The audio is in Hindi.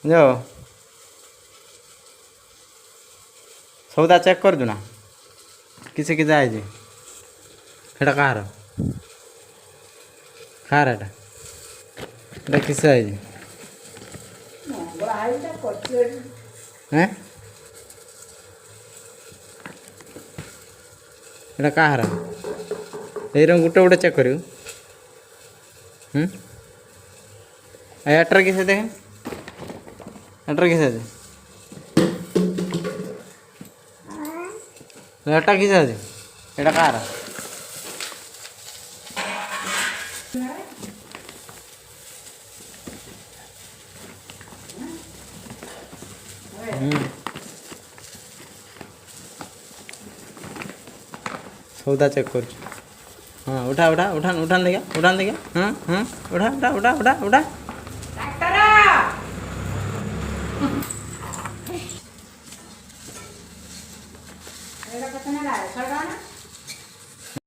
जो सौदा चेक कर दू ना किसे किसे आए एटा कहार कहार एटा किसे आए हैं एटा कहार ये गोटे गोटे चेक करू एटर किसे देखे एटर किसे एटा किसे आज एटा कहार सौदा चेक कर हाँ उठा उठा उठान उठान देखा हाँ हाँ उठा उठा उठा उठा उठा एटा कितना लाए 100 टका ना